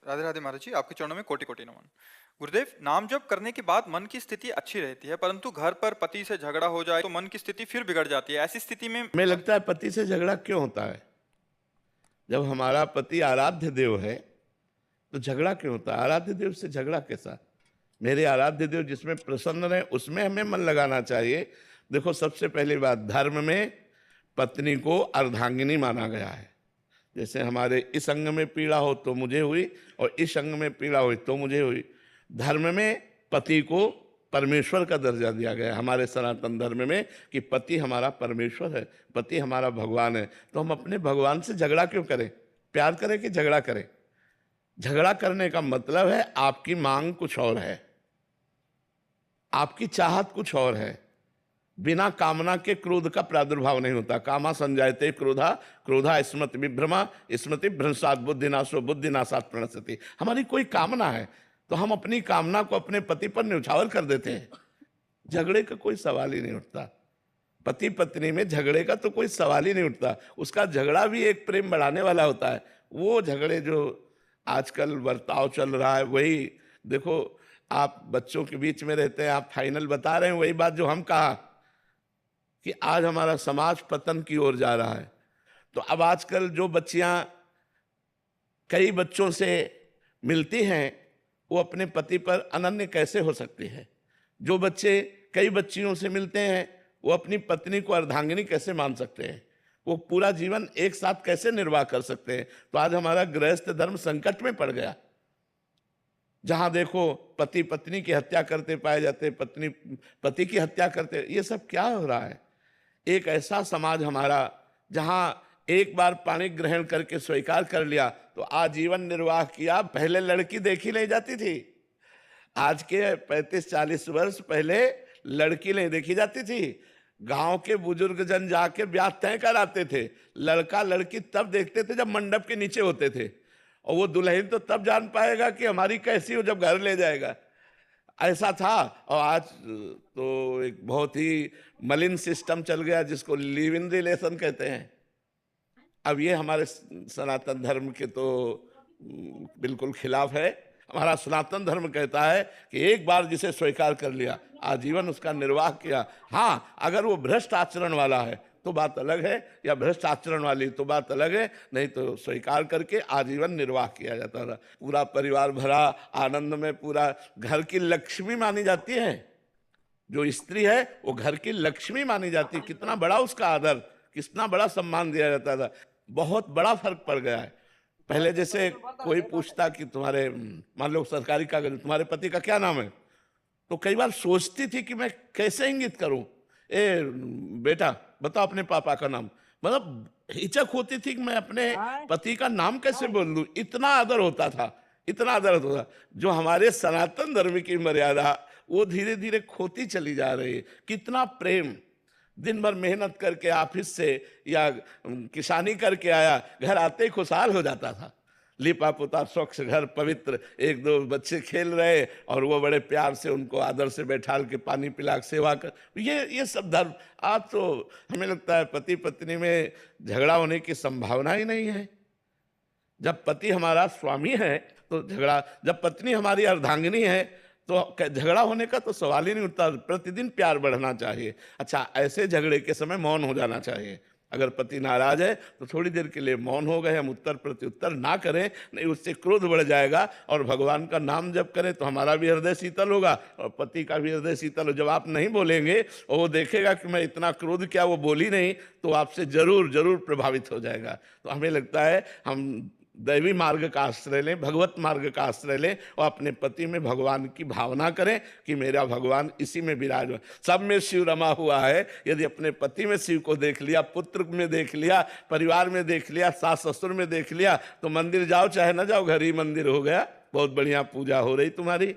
राधे राधे महाराज जी, आपके चरणों में कोटि कोटि नमन। गुरुदेव, नाम जप करने के बाद मन की स्थिति अच्छी रहती है, परंतु घर पर पति से झगड़ा हो जाए तो मन की स्थिति फिर बिगड़ जाती है। ऐसी स्थिति में हमें लगता है पति से झगड़ा क्यों होता है? जब हमारा पति आराध्य देव है तो झगड़ा क्यों होता है? आराध्य देव से झगड़ा कैसा? मेरे आराध्य देव जिसमें प्रसन्न रहे उसमें हमें मन लगाना चाहिए। देखो, सबसे पहली बात, धर्म में पत्नी को अर्धांगिनी माना गया है। जैसे हमारे इस अंग में पीड़ा हो तो मुझे हुई और इस अंग में पीड़ा हुई तो मुझे हुई। धर्म में पति को परमेश्वर का दर्जा दिया गया है हमारे सनातन धर्म में, कि पति हमारा परमेश्वर है, पति हमारा भगवान है। तो हम अपने भगवान से झगड़ा क्यों करें? प्यार करें कि झगड़ा करें? झगड़ा करने का मतलब है आपकी मांग कुछ और है, आपकी चाहत कुछ और है। बिना कामना के क्रोध का प्रादुर्भाव नहीं होता। कामा संजायते क्रोधा, क्रोधा स्मृति विभ्रमा, स्मृति भ्रंशात बुद्धिनाशो, बुद्धिनाशात प्रणश्यति। हमारी कोई कामना है तो हम अपनी कामना को अपने पति पर न्यौछावर कर देते हैं। झगड़े का कोई सवाल ही नहीं उठता। पति पत्नी में झगड़े का तो कोई सवाल ही नहीं उठता। उसका झगड़ा भी एक प्रेम बढ़ाने वाला होता है। वो झगड़े जो आजकल बर्ताव चल रहा है, वही देखो, आप बच्चों के बीच में रहते हैं, आप फाइनल बता रहे हैं वही बात जो हम कहा कि आज हमारा समाज पतन की ओर जा रहा है। तो अब आजकल जो बच्चियां कई बच्चों से मिलती हैं वो अपने पति पर अनन्य कैसे हो सकती है? जो बच्चे कई बच्चियों से मिलते हैं वो अपनी पत्नी को अर्धांगिनी कैसे मान सकते हैं? वो पूरा जीवन एक साथ कैसे निर्वाह कर सकते हैं? तो आज हमारा गृहस्थ धर्म संकट में पड़ गया। जहां देखो पति पत्नी की हत्या करते पाए जाते, पत्नी पति की हत्या करते। ये सब क्या हो रहा है? एक ऐसा समाज हमारा जहां एक बार पाणी ग्रहण करके स्वीकार कर लिया तो आजीवन निर्वाह किया। पहले लड़की देखी नहीं जाती थी, आज के 35-40 वर्ष पहले लड़की नहीं देखी जाती थी। गांव के बुजुर्ग जन जाके ब्याह तय कराते थे। लड़का लड़की तब देखते थे जब मंडप के नीचे होते थे, और वो दुल्हन तो तब जान पाएगा कि हमारी कैसी हो जब घर ले जाएगा। ऐसा था। और आज तो एक बहुत ही मलिन सिस्टम चल गया जिसको लिव इन रिलेशन कहते हैं। अब ये हमारे सनातन धर्म के तो बिल्कुल खिलाफ है। हमारा सनातन धर्म कहता है कि एक बार जिसे स्वीकार कर लिया आजीवन उसका निर्वाह किया। हाँ, अगर वो भ्रष्ट आचरण वाला है तो बात अलग है, या भ्रष्ट आचरण वाली तो बात अलग है, नहीं तो स्वीकार करके आजीवन निर्वाह किया जाता था। पूरा परिवार भरा आनंद में, पूरा घर की लक्ष्मी मानी जाती है। जो स्त्री है वो घर की लक्ष्मी मानी जाती है। कितना बड़ा उसका आदर, कितना बड़ा सम्मान दिया जाता था। बहुत बड़ा फर्क पड़ गया है। पहले जैसे कोई पूछता कि तुम्हारे, मान लो सरकारी कागज, तुम्हारे पति का क्या नाम है, तो कई बार सोचती थी कि मैं कैसे इंगित करूं। ए बेटा बताओ अपने पापा का नाम। मतलब हिचक होती थी कि मैं अपने पति का नाम कैसे बोल दूं। इतना आदर होता था, इतना आदर होता था। जो हमारे सनातन धर्म की मर्यादा वो धीरे धीरे खोती चली जा रही है। कितना प्रेम, दिन भर मेहनत करके ऑफिस से या किसानी करके आया, घर आते ही खुशहाल हो जाता था। लिपा पुता, स्वच्छ घर, पवित्र, एक दो बच्चे खेल रहे और वो बड़े प्यार से उनको आदर से बैठाल के पानी पिला के सेवा कर। ये सब धर्म। आज तो हमें लगता है पति पत्नी में झगड़ा होने की संभावना ही नहीं है। जब पति हमारा स्वामी है तो झगड़ा, जब पत्नी हमारी अर्धांगिनी है तो झगड़ा होने का तो सवाल ही नहीं उठता। प्रतिदिन प्यार बढ़ना चाहिए। अच्छा, ऐसे झगड़े के समय मौन हो जाना चाहिए। अगर पति नाराज है तो थोड़ी देर के लिए मौन हो गए, हम उत्तर प्रत्युत्तर ना करें, नहीं उससे क्रोध बढ़ जाएगा। और भगवान का नाम जप करें तो हमारा भी हृदय शीतल होगा और पति का भी हृदय शीतल हो। जब आप नहीं बोलेंगे और वो देखेगा कि मैं इतना क्रोध क्या वो बोली नहीं, तो आपसे जरूर जरूर प्रभावित हो जाएगा। तो हमें लगता है हम दैवी मार्ग का आश्रय लें, भगवत मार्ग का आश्रय लें और अपने पति में भगवान की भावना करें कि मेरा भगवान इसी में विराजमान, सब में शिव रमा हुआ है। यदि अपने पति में शिव को देख लिया, पुत्र में देख लिया, परिवार में देख लिया, सास ससुर में देख लिया, तो मंदिर जाओ चाहे ना जाओ, घर ही मंदिर हो गया। बहुत बढ़िया पूजा हो रही तुम्हारी।